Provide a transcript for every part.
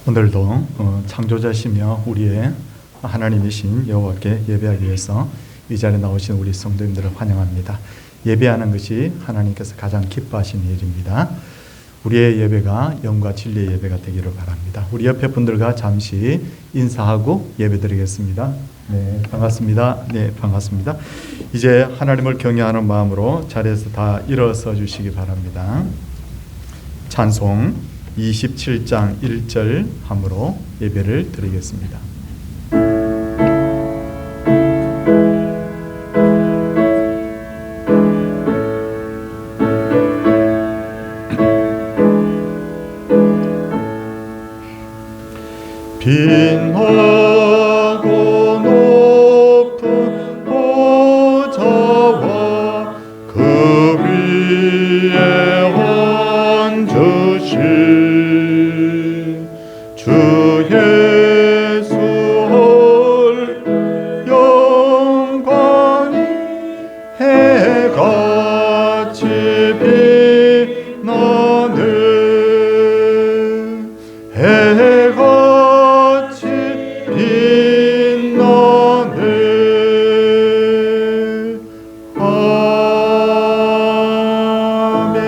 오늘도 창조자시며 우리의 하나님이신 여호와께 예배하기 위해서 이 자리에 나오신 우리 성도님들을 환영합니다. 예배하는 것이 하나님께서 가장 기뻐하시는 일입니다. 우리의 예배가 영과 진리의 예배가 되기를 바랍니다. 우리 옆에 분들과 잠시 인사하고 예배드리겠습니다. 네, 반갑습니다. 네, 반갑습니다. 이제 하나님을 경외하는 마음으로 자리에서 다 일어서 주시기 바랍니다. 찬송 27장 1절 함으로 예배를 드리겠습니다. 빛나고 높은 보좌와 그 위에 앉으신 주 예수 영광이 해같이 빛나는 해같이 빛나는 아멘.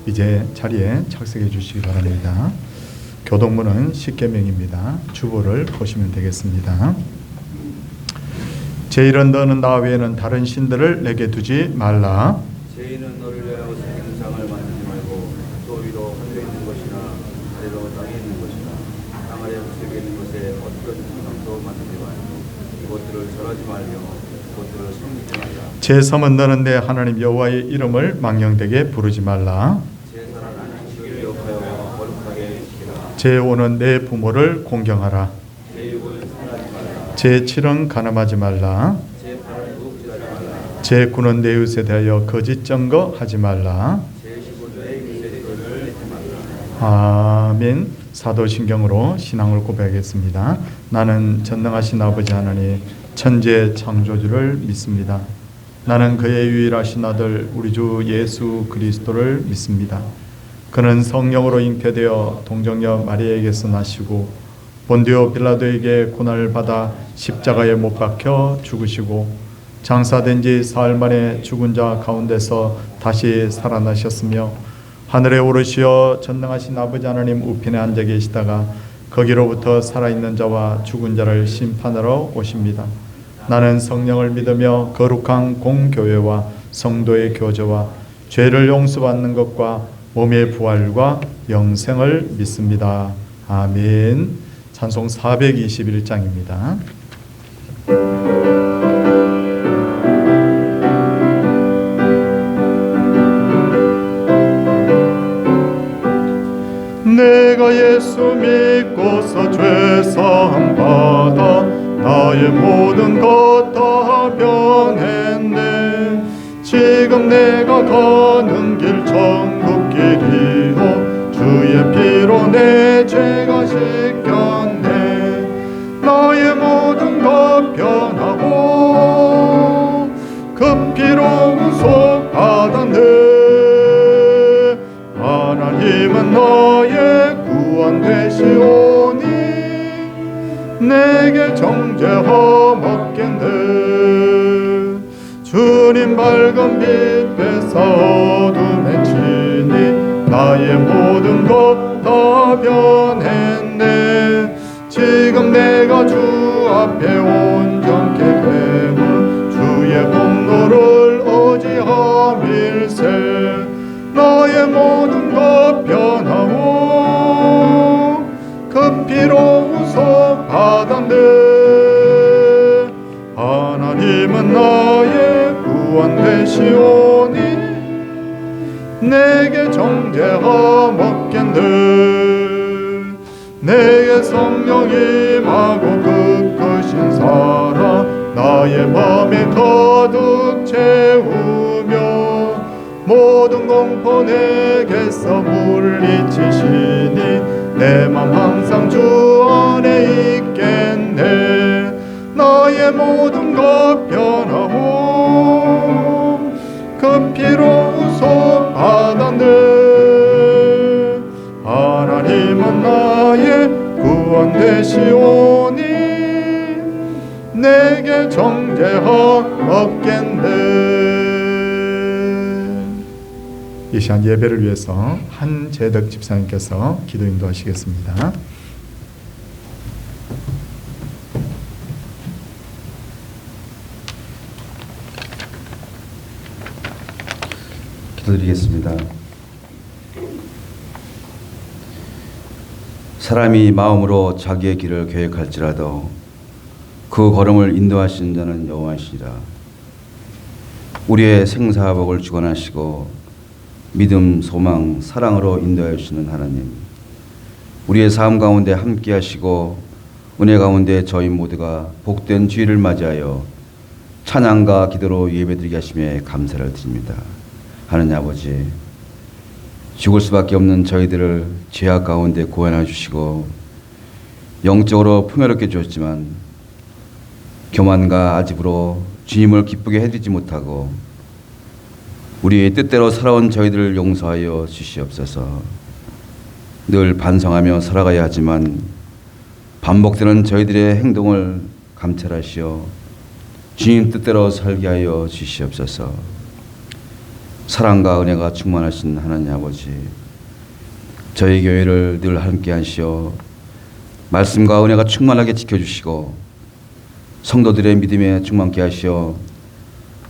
이제 자리에 착석해 주시기 바랍니다. 교동문은 십계명입니다. 주보를 보시면 되겠습니다. 제1은 너는 나 외에는 다른 신들을 내게 두지 말라. 제2는 너를 위하여 새긴 상을 만지지 말고 또 위로 하늘에 있는 것이나 아래로 땅에 있는 것이나 땅 아래 흙속에 있는 것에 어떤 형상도 만지지 말고 이것들을 절하지 말며 이것들을 섬기지 말라. 제3은 너는 내 하나님 여호와의 이름을 망령되게 부르지 말라. 제5는 내 부모를 공경하라. 제7은 간음하지 말라. 제9는 내 이웃에 대하여 거짓 증거하지 말라. 아멘. 사도신경으로 신앙을 고백하겠습니다. 나는 전능하신 아버지 하나님 천지의 창조주를 믿습니다. 나는 그의 유일하신 아들 우리 주 예수 그리스도를 믿습니다. 그는 성령으로 잉태되어 동정녀 마리아에게서 나시고 본디오 빌라도에게 고난을 받아 십자가에 못 박혀 죽으시고 장사된 지 사흘 만에 죽은 자 가운데서 다시 살아나셨으며 하늘에 오르시어 전능하신 아버지 하나님 우편에 앉아 계시다가 거기로부터 살아있는 자와 죽은 자를 심판하러 오십니다. 나는 성령을 믿으며 거룩한 공교회와 성도의 교제와 죄를 용서받는 것과 몸의 부활과 영생을 믿습니다. 아멘. 찬송 421장입니다. 내가 예수 믿고서 죄사함 받아 나의 모든 것 다 변했네. 지금 내가 가는 길 천국 길이요 주의 피로 내 죄가 씻겼네. 나의 모든 것 변하고 그 피로 구속받았네. 하나님은 나의 구원 되시오니 내게 정죄함 없겠네. 주님 밝은 빛 뺏어 어둠에 치니 나의 모든 것 다 변했네. 지금 내가 주 앞에 온전케 되고 주의 공로를 의지함일세. 나의 모든 것 변하고 그 피로 구속받았네. 하나님은 나의 구원 되시오니 내게 정죄함 없겠네. 내게 성령 임하고 그 크신 사랑 나의 맘에 가득 채우며 모든 공포 내게서 물리치시니 내 맘 항상 주 안에 있겠네. 나의 모든 것 변하고 그 피로 구속받았네. 하나님은 구원 되시오니 내게 정죄하옵겠네. 이 시간 예배를 위해서 한재덕 집사님께서 기도 인도하시겠습니다. 기도드리겠습니다. 사람이 마음으로 자기의 길을 계획할지라도 그 걸음을 인도하시는 자는 여호와시니라. 우리의 생사복을 주관하시고 믿음, 소망, 사랑으로 인도해 주시는 하나님, 우리의 삶 가운데 함께 하시고 은혜 가운데 저희 모두가 복된 주일을 맞이하여 찬양과 기도로 예배드리게 하심에 감사를 드립니다. 하나님 아버지, 죽을 수밖에 없는 저희들을 죄악 가운데 구원해 주시고 영적으로 풍요롭게 주셨지만 교만과 아집으로 주님을 기쁘게 해드리지 못하고 우리의 뜻대로 살아온 저희들을 용서하여 주시옵소서. 늘 반성하며 살아가야 하지만 반복되는 저희들의 행동을 감찰하시어 주님 뜻대로 살게 하여 주시옵소서. 사랑과 은혜가 충만하신 하나님 아버지, 저희 교회를 늘 함께 하시어 말씀과 은혜가 충만하게 지켜주시고 성도들의 믿음에 충만케 하시어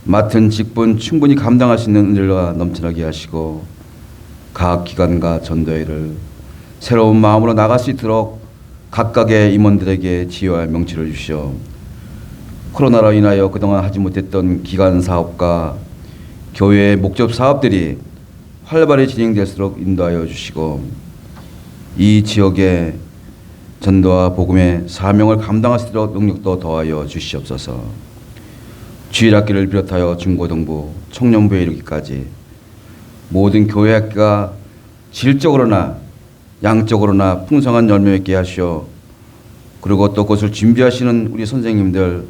맡은 직분 충분히 감당할 수 있는 은혜가 넘쳐나게 하시고 각 기관과 전도회를 새로운 마음으로 나갈 수 있도록 각각의 임원들에게 지혜와 명치를 주시어 코로나로 인하여 그동안 하지 못했던 기관 사업과 교회의 목적 사업들이 활발히 진행될수록 인도하여 주시고 이 지역의 전도와 복음의 사명을 감당할 수 있도록 능력도 더하여 주시옵소서. 주일학기를 비롯하여 중고등부, 청년부에 이르기까지 모든 교회 학교가 질적으로나 양적으로나 풍성한 열매 맺게 하시어 그리고 또 그것을 준비하시는 우리 선생님들,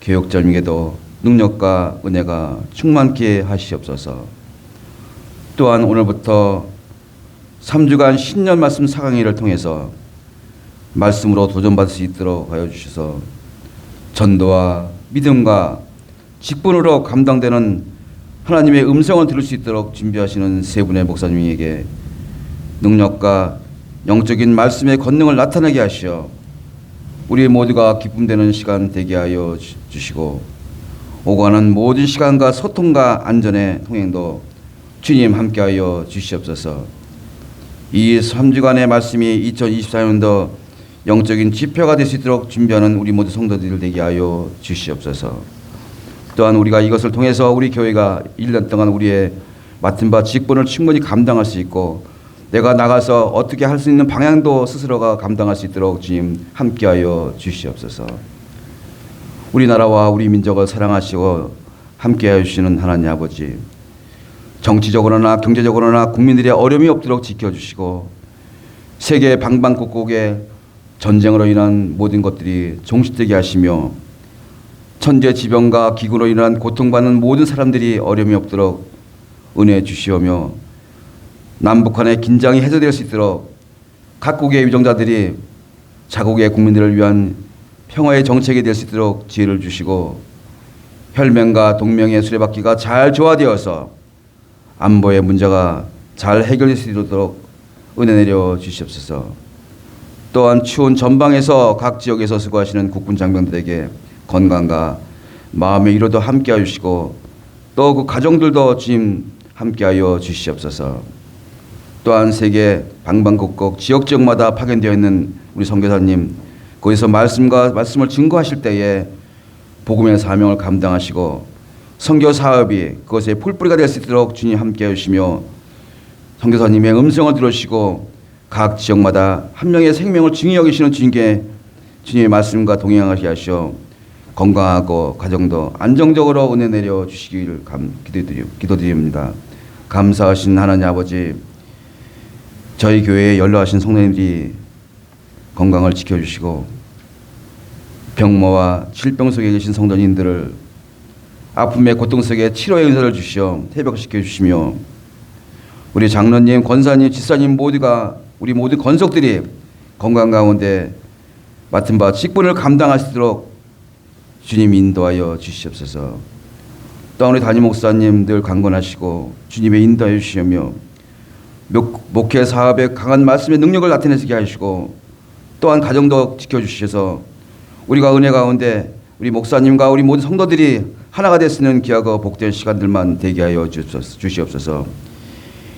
교육자님에게도 능력과 은혜가 충만케 하시옵소서. 또한 오늘부터 3주간 신년 말씀 사강회를 통해서 말씀으로 도전받을 수 있도록 하여 주셔서 전도와 믿음과 직분으로 감당되는 하나님의 음성을 들을 수 있도록 준비하시는 세 분의 목사님에게 능력과 영적인 말씀의 권능을 나타내게 하시어 우리 모두가 기쁨되는 시간 되게 하여 주시고 오가는 모든 시간과 소통과 안전의 통행도 주님 함께하여 주시옵소서. 이 3주간의 말씀이 2024년도 영적인 지표가 될 수 있도록 준비하는 우리 모두 성도들 되게 하여 주시옵소서. 또한 우리가 이것을 통해서 우리 교회가 1년 동안 우리의 맡은 바 직분을 충분히 감당할 수 있고 내가 나가서 어떻게 할 수 있는 방향도 스스로가 감당할 수 있도록 주님 함께하여 주시옵소서. 우리나라와 우리 민족을 사랑하시고 함께하여 주시는 하나님 아버지, 정치적으로나 경제적으로나 국민들의 어려움이 없도록 지켜주시고 세계 방방곡곡에 전쟁으로 인한 모든 것들이 종식되게 하시며 천재지변과 기근으로 인한 고통받는 모든 사람들이 어려움이 없도록 은혜 주시오며 남북한의 긴장이 해소될 수 있도록 각국의 위정자들이 자국의 국민들을 위한 평화의 정책이 될 수 있도록 지혜를 주시고 혈맹과 동맹의 수레바퀴가 잘 조화되어서 안보의 문제가 잘 해결될 수 있도록 은혜 내려 주시옵소서. 또한 추운 전방에서 각 지역에서 수고하시는 국군 장병들에게 건강과 마음의 위로도 함께하여 주시고 또 그 가정들도 주님 함께하여 주시옵소서. 또한 세계 방방곡곡 지역마다 파견되어 있는 우리 선교사님, 거기서 말씀을 증거하실 때에 복음의 사명을 감당하시고 선교 사업이 그것의 풀뿌리가 될 수 있도록 주님 함께해 주시며 선교사님의 음성을 들으시고 각 지역마다 한 명의 생명을 중히 여기시는 주님께 주님의 말씀과 동행하게 하시어 건강하고 가정도 안정적으로 은혜 내려 주시기를 기도드립니다. 감사하신 하나님 아버지, 저희 교회에 연로하신 성도님들이 건강을 지켜주시고 병모와 질병 속에 계신 성도님들을 아픔의 고통 속에 치료의 은사를 주시어 회복시켜 주시며 우리 장로님, 권사님, 집사님 모두가 우리 모든 권속들이 건강 가운데 맡은 바 직분을 감당하시도록 주님 인도하여 주시옵소서. 또한 우리 담임 목사님 늘 강건하시고 주님의 인도하여 주시며 목회 사업에 강한 말씀의 능력을 나타내게 하시고 또한 가정도 지켜주셔서 우리가 은혜 가운데 우리 목사님과 우리 모든 성도들이 하나가 될 수 있는 귀하고 복된 시간들만 되게 하여 주시옵소서.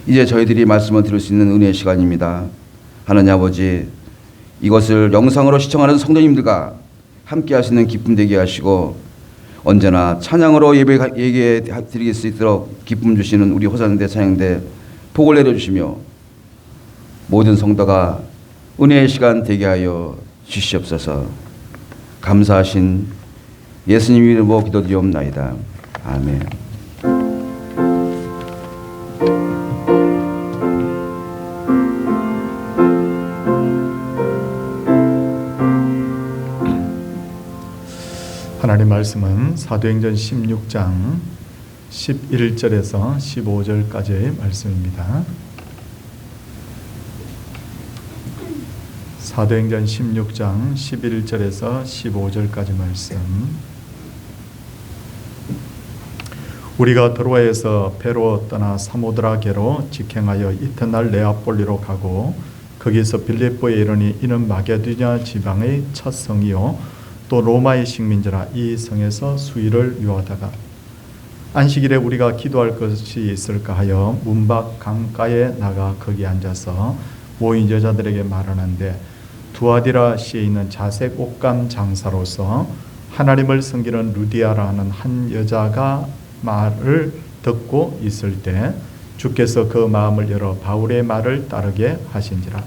이제 저희들이 말씀을 들을 수 있는 은혜의 시간입니다. 하나님 아버지, 이것을 영상으로 시청하는 성도님들과 함께 할 수 있는 기쁨 되게 하시고 언제나 찬양으로 예배 드릴 수 있도록 기쁨 주시는 우리 호산대 찬양대 복을 내려주시며 모든 성도가 은혜의 시간 되게 하여 주시옵소서. 감사하신 예수님 이름으로 기도드리옵나이다. 아멘. 하나님 말씀은 사도행전 16장 11절에서 15절까지의 말씀입니다. 사도행전 16장 11절에서 15절까지 말씀. 우리가 드로아에서 배로 떠나 사모드라게로 직행하여 이튿날 네아폴리로 가고 거기서 빌립보에 이르니 이는 마게도냐 지방의 첫 성이요 또 로마의 식민지라. 이 성에서 수일을 유하다가 안식일에 우리가 기도할 것이 있을까 하여 문밖 강가에 나가 거기 앉아서 모인 여자들에게 말하는데 두아디라시에 있는 자색 옷감 장사로서 하나님을 섬기는 루디아라 하는 한 여자가 말을 듣고 있을 때 주께서 그 마음을 열어 바울의 말을 따르게 하신지라.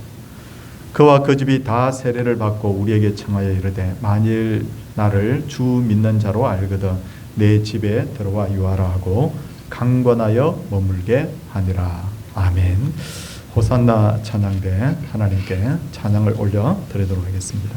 그와 그 집이 다 세례를 받고 우리에게 청하여 이르되 만일 나를 주 믿는 자로 알거든 내 집에 들어와 유하라 하고 강권하여 머물게 하니라. 아멘. 호산나 찬양대 하나님께 찬양을 올려 드리도록 하겠습니다.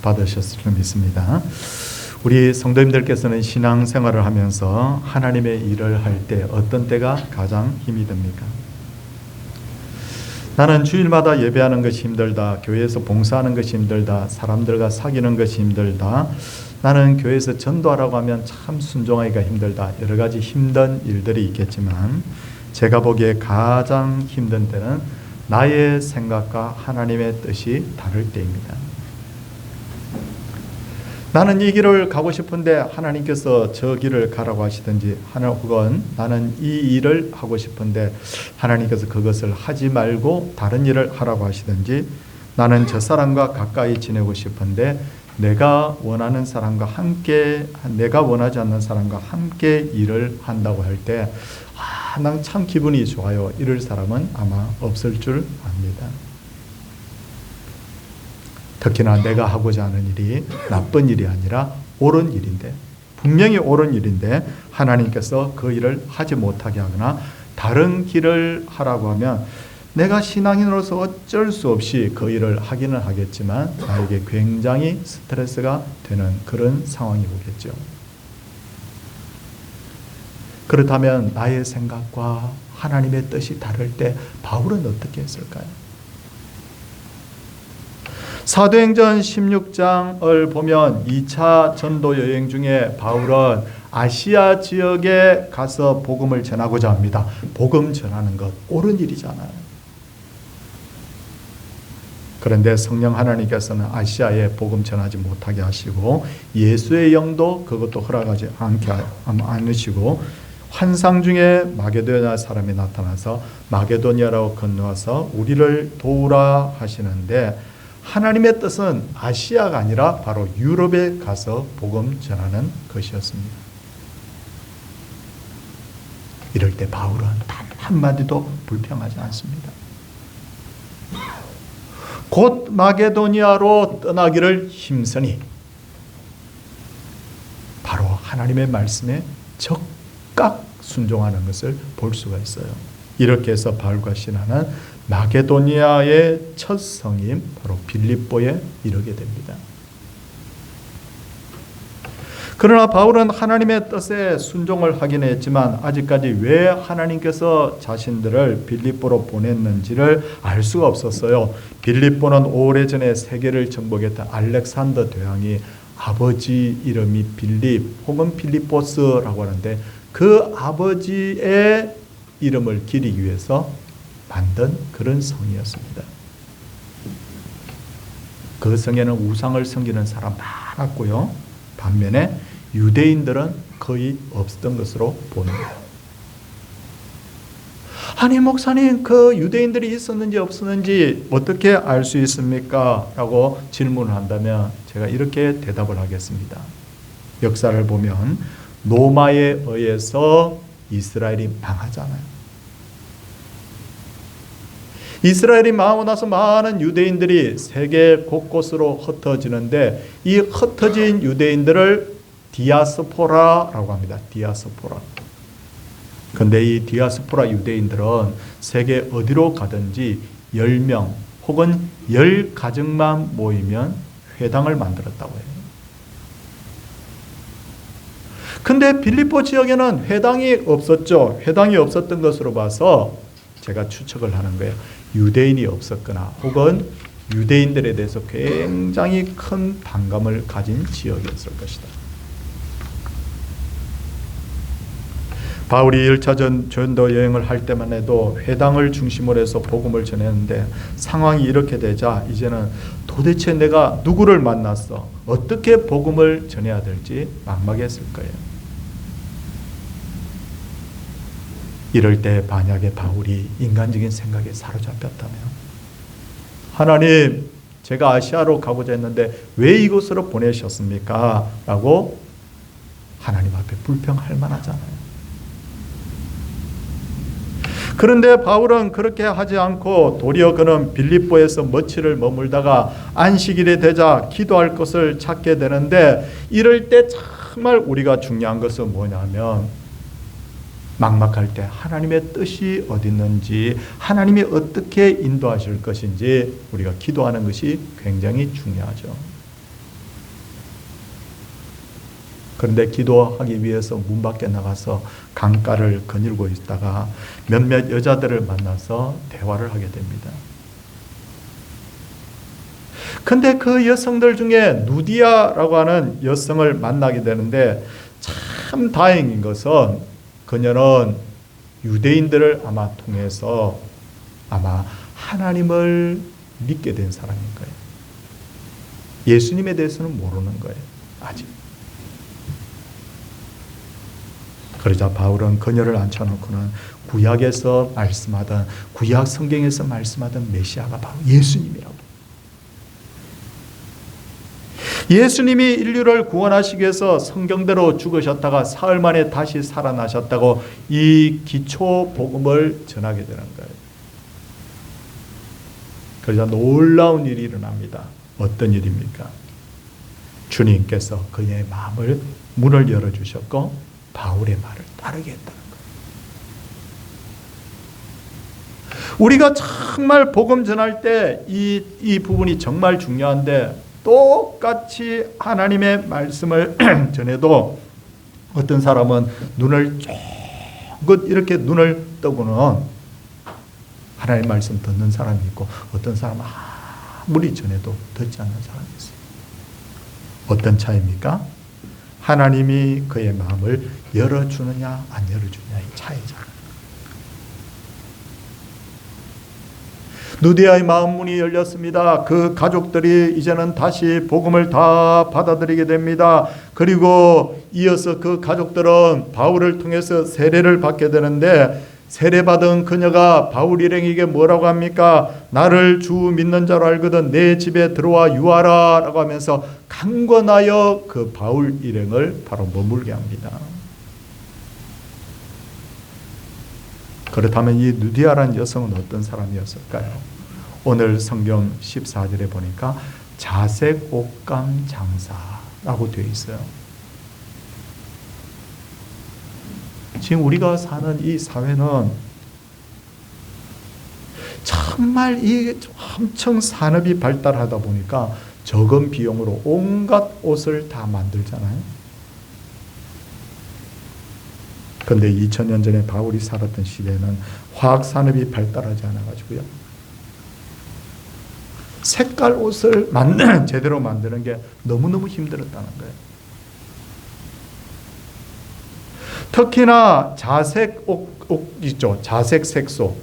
받으셨을 줄 믿습니다. 우리 성도님들께서는 신앙생활을 하면서 하나님의 일을 할 때 어떤 때가 가장 힘이 듭니까? 나는 주일마다 예배하는 것이 힘들다. 교회에서 봉사하는 것이 힘들다. 사람들과 사귀는 것이 힘들다. 나는 교회에서 전도하라고 하면 참 순종하기가 힘들다. 여러 가지 힘든 일들이 있겠지만 제가 보기에 가장 힘든 때는 나의 생각과 하나님의 뜻이 다를 때입니다. 나는 이 길을 가고 싶은데 하나님께서 저 길을 가라고 하시든지, 혹은 나는 이 일을 하고 싶은데 하나님께서 그것을 하지 말고 다른 일을 하라고 하시든지, 나는 저 사람과 가까이 지내고 싶은데 내가 원하는 사람과 함께, 내가 원하지 않는 사람과 함께 일을 한다고 할 때 난 참 기분이 좋아요. 이럴 사람은 아마 없을 줄 압니다. 특히나 내가 하고자 하는 일이 나쁜 일이 아니라 옳은 일인데, 분명히 옳은 일인데 하나님께서 그 일을 하지 못하게 하거나 다른 길을 하라고 하면 내가 신앙인으로서 어쩔 수 없이 그 일을 하기는 하겠지만 나에게 굉장히 스트레스가 되는 그런 상황이 오겠죠. 그렇다면 나의 생각과 하나님의 뜻이 다를 때 바울은 어떻게 했을까요? 사도행전 16장을 보면 2차 전도 여행 중에 바울은 아시아 지역에 가서 복음을 전하고자 합니다. 복음 전하는 것 옳은 일이잖아요. 그런데 성령 하나님께서는 아시아에 복음 전하지 못하게 하시고 예수의 영도 그것도 허락하지 않으시고 환상 중에 마게도니아 사람이 나타나서 마게도니아라고 건너와서 우리를 도우라 하시는데, 하나님의 뜻은 아시아가 아니라 바로 유럽에 가서 복음 전하는 것이었습니다. 이럴 때 바울은 단 한마디도 불평하지 않습니다. 곧 마게도니아로 떠나기를 힘쓰니, 바로 하나님의 말씀에 적극 순종하는 것을 볼 수가 있어요. 이렇게 해서 바울과 시라는 마게도니아의 첫 성임 바로 빌립보에 이르게 됩니다. 그러나 바울은 하나님의 뜻에 순종을 하긴 했지만 아직까지 왜 하나님께서 자신들을 빌립보로 보냈는지를 알 수가 없었어요. 빌립보는 오래전에 세계를 정복했던 알렉산더 대왕이 아버지 이름이 빌립 혹은 빌립보스라고 하는데, 그 아버지의 이름을 기리기 위해서 만든 그런 성이었습니다. 그 성에는 우상을 섬기는 사람 많았고요. 반면에 유대인들은 거의 없었던 것으로 보는 거예요. 아니 목사님, 그 유대인들이 있었는지 없었는지 어떻게 알 수 있습니까? 라고 질문을 한다면 제가 이렇게 대답을 하겠습니다. 역사를 보면 로마에 의해서 이스라엘이 망하잖아요. 이스라엘이 망하고 나서 많은 유대인들이 세계 곳곳으로 흩어지는데 이 흩어진 유대인들을 디아스포라라고 합니다. 디아스포라. 근데 이 디아스포라 유대인들은 세계 어디로 가든지 10명 혹은 10가정만 모이면 회당을 만들었다고 해요. 근데 빌립보 지역에는 회당이 없었죠. 회당이 없었던 것으로 봐서 제가 추측을 하는 거예요. 유대인이 없었거나 혹은 유대인들에 대해서 굉장히 큰 반감을 가진 지역이었을 것이다. 바울이 1차 전도 여행을 할 때만 해도 회당을 중심으로 해서 복음을 전했는데 상황이 이렇게 되자 이제는 도대체 내가 누구를 만났어? 어떻게 복음을 전해야 될지 막막했을 거예요. 이럴 때 만약에 바울이 인간적인 생각에 사로잡혔다면, 하나님, 제가 아시아로 가고자 했는데 왜 이곳으로 보내셨습니까? 라고 하나님 앞에 불평할 만하잖아요. 그런데 바울은 그렇게 하지 않고 도리어 그는 빌립보에서 며칠을 머물다가 안식일이 되자 기도할 것을 찾게 되는데, 이럴 때 정말 우리가 중요한 것은 뭐냐면 막막할 때 하나님의 뜻이 어디 있는지, 하나님이 어떻게 인도하실 것인지 우리가 기도하는 것이 굉장히 중요하죠. 그런데 기도하기 위해서 문 밖에 나가서 강가를 거닐고 있다가 몇몇 여자들을 만나서 대화를 하게 됩니다. 근데 그 여성들 중에 누디아라고 하는 여성을 만나게 되는데 참 다행인 것은 그녀는 유대인들을 아마 통해서 아마 하나님을 믿게 된 사람인 거예요. 예수님에 대해서는 모르는 거예요. 아직. 그러자 바울은 그녀를 앉혀놓고는 구약에서 말씀하던 구약 성경에서 말씀하던 메시아가 바로 예수님이라고. 예수님이 인류를 구원하시기 위해서 성경대로 죽으셨다가 사흘 만에 다시 살아나셨다고 이 기초 복음을 전하게 되는 거예요. 그러자 놀라운 일이 일어납니다. 어떤 일입니까? 주님께서 그의 마음을 문을 열어주셨고 바울의 말을 따르게 했다는 거예요. 우리가 정말 복음 전할 때 이 부분이 정말 중요한데 똑같이 하나님의 말씀을 전해도 어떤 사람은 눈을 쫑긋 이렇게 눈을 뜨고는 하나님의 말씀 듣는 사람이 있고 어떤 사람은 아무리 전해도 듣지 않는 사람이 있어요. 어떤 차이입니까? 하나님이 그의 마음을 열어주느냐 안 열어주느냐의 차이잖아요. 누디아의 마음 문이 열렸습니다. 그 가족들이 이제는 다시 복음을 다 받아들이게 됩니다. 그리고 이어서 그 가족들은 바울을 통해서 세례를 받게 되는데 세례받은 그녀가 바울 일행에게 뭐라고 합니까? 나를 주 믿는 자로 알거든 내 집에 들어와 유하라 라고 하면서 강권하여 그 바울 일행을 바로 머물게 합니다. 그렇다면 이 누디아라는 여성은 어떤 사람이었을까요? 오늘 성경 14절에 보니까 자색 옷감 장사라고 되어 있어요. 지금 우리가 사는 이 사회는 정말 이 엄청 산업이 발달하다 보니까 적은 비용으로 온갖 옷을 다 만들잖아요. 그런데 2000년 전에 바울이 살았던 시대에는 화학산업이 발달하지 않아가지고요. 색깔 옷을 제대로 만드는 게 너무너무 힘들었다는 거예요. 특히나 자색 옷 있죠. 자색 색소.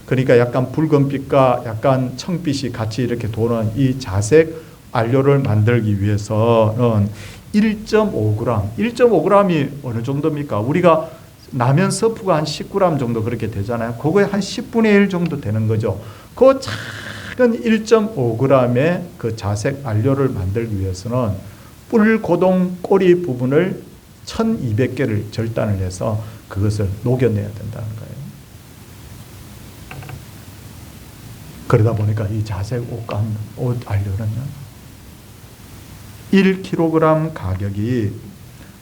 그러니까 약간 붉은빛과 약간 청빛이 같이 이렇게 도는 이 자색 안료를 만들기 위해서는 1.5g. 1.5g이 어느 정도입니까? 우리가 라면 서프가 한 10g 정도 그렇게 되잖아요. 그거에 한 10분의 1 정도 되는 거죠. 그 작은 1.5g의 그 자색 안료를 만들기 위해서는 뿔 고동 꼬리 부분을 1200개를 절단을 해서 그것을 녹여내야 된다는 거예요. 그러다 보니까 이 자색 옷 안료는요. 1kg 가격이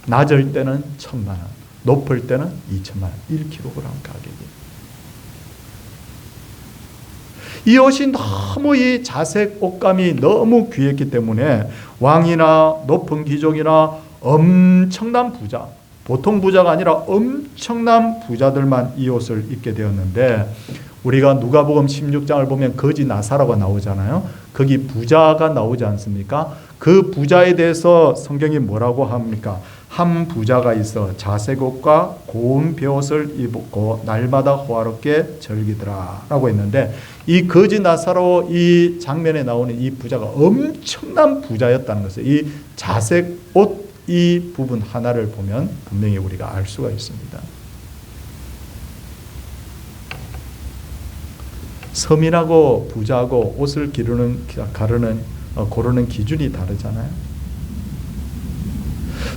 낮을 때는 1000만 원, 높을 때는 2000만 원, 1kg 가격이. 이 옷이 너무 이 자색 옷감이 너무 귀했기 때문에 왕이나 높은 귀족이나 엄청난 부자, 보통 부자가 아니라 엄청난 부자들만 이 옷을 입게 되었는데 우리가 누가복음 16장을 보면 거지 나사로가 나오잖아요. 거기 부자가 나오지 않습니까? 그 부자에 대해서 성경이 뭐라고 합니까? 한 부자가 있어 자색옷과 고운 베옷을 입고 날마다 호화롭게 즐기더라 라고 했는데 이 거지 나사로 이 장면에 나오는 이 부자가 엄청난 부자였다는 것을 이 자색옷 이 부분 하나를 보면 분명히 우리가 알 수가 있습니다. 서민하고 부자하고 옷을 고르는 기준이 다르잖아요.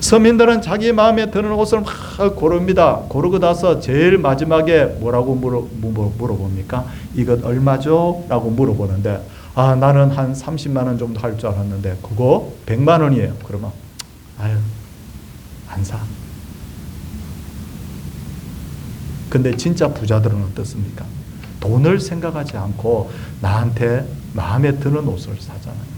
서민들은 자기 마음에 드는 옷을 막 고릅니다. 고르고 나서 제일 마지막에 뭐라고 물어봅니까? 이것 얼마죠? 라고 물어보는데 나는 한 30만 원 정도 할 줄 알았는데 그거 100만 원이에요. 그러면 아유 안 사. 근데 진짜 부자들은 어떻습니까? 돈을 생각하지 않고 나한테 마음에 드는 옷을 사잖아요.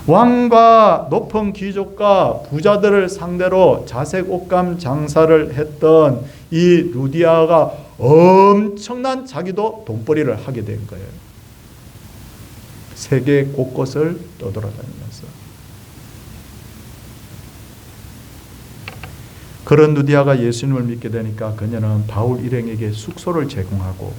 왕과 높은 귀족과 부자들을 상대로 자색 옷감 장사를 했던 이 루디아가 엄청난 자기도 돈벌이를 하게 된 거예요. 세계 곳곳을 떠돌아다니면서. 그런 루디아가 예수님을 믿게 되니까 그녀는 바울 일행에게 숙소를 제공하고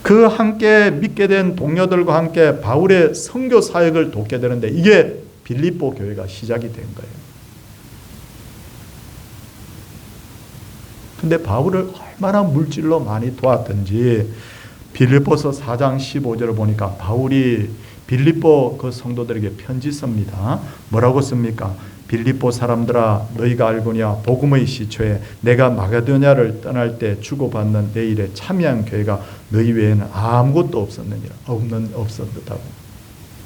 그 함께 믿게 된 동료들과 함께 바울의 선교 사역을 돕게 되는데 이게 빌립보 교회가 시작이 된 거예요. 근데 바울을 얼마나 물질로 많이 도왔든지 빌립보서 4장 15절을 보니까 바울이 빌립보 그 성도들에게 편지 씁니다. 뭐라고 씁니까? 빌립보 사람들아 너희가 알거니와 복음의 시초에 내가 마게도냐를 떠날 때 주고받는 내 일에 참여한 교회가 너희 외에는 아무것도 없었느니라. 없었다고.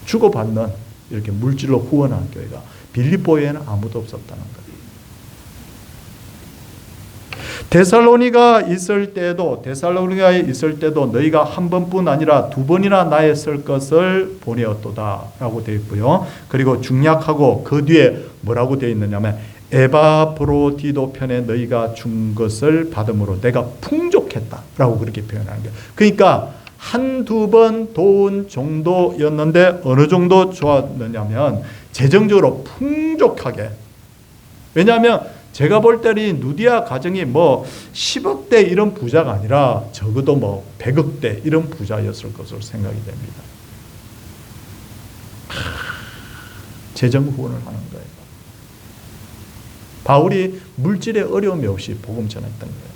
주고받는 이렇게 물질로 후원한 교회가 빌립보에는 아무도 없었다는 거예요. 데살로니가에 있을 때도 너희가 한 번뿐 아니라 두 번이나 나의 쓸 것을 보내었도다 라고 되어 있고요. 그리고 중약하고 그 뒤에 뭐라고 되어 있느냐면 에바브로디도 편에 너희가 준 것을 받음으로 내가 풍족했다 라고 그렇게 표현하는 거예요. 그러니까 한두 번 도운 정도였는데 어느 정도 좋았느냐면 재정적으로 풍족하게. 왜냐하면 제가 볼 때는 누디아 가정이 뭐 10억대 이런 부자가 아니라 적어도 뭐 100억대 이런 부자였을 것으로 생각이 됩니다. 재정 후원을 하는 거예요. 바울이 물질에 어려움이 없이 복음 전했던 거예요.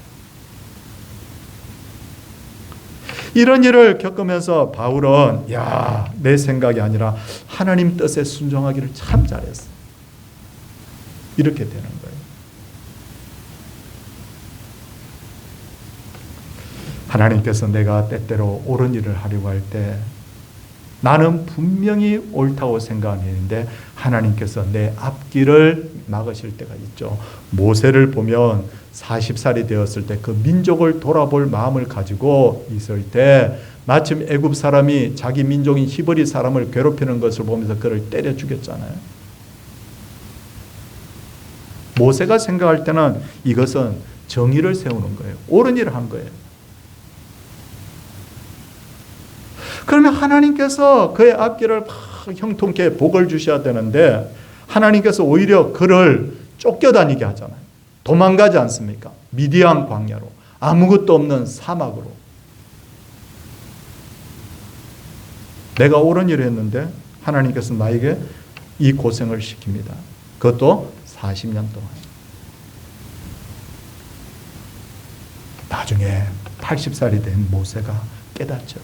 이런 일을 겪으면서 바울은 내 생각이 아니라 하나님 뜻에 순종하기를 참 잘했어. 이렇게 되는 거예요. 하나님께서 내가 때때로 옳은 일을 하려고 할 때 나는 분명히 옳다고 생각했는데 하나님께서 내 앞길을 막으실 때가 있죠. 모세를 보면 40살이 되었을 때 그 민족을 돌아볼 마음을 가지고 있을 때 마침 애굽 사람이 자기 민족인 히브리 사람을 괴롭히는 것을 보면서 그를 때려 죽였잖아요. 모세가 생각할 때는 이것은 정의를 세우는 거예요. 옳은 일을 한 거예요. 그러면 하나님께서 그의 앞길을 형통케 복을 주셔야 되는데 하나님께서 오히려 그를 쫓겨다니게 하잖아요. 도망가지 않습니까? 미디안 광야로, 아무것도 없는 사막으로. 내가 옳은 일을 했는데 하나님께서 나에게 이 고생을 시킵니다. 그것도 40년 동안. 나중에 80살이 된 모세가 깨닫죠.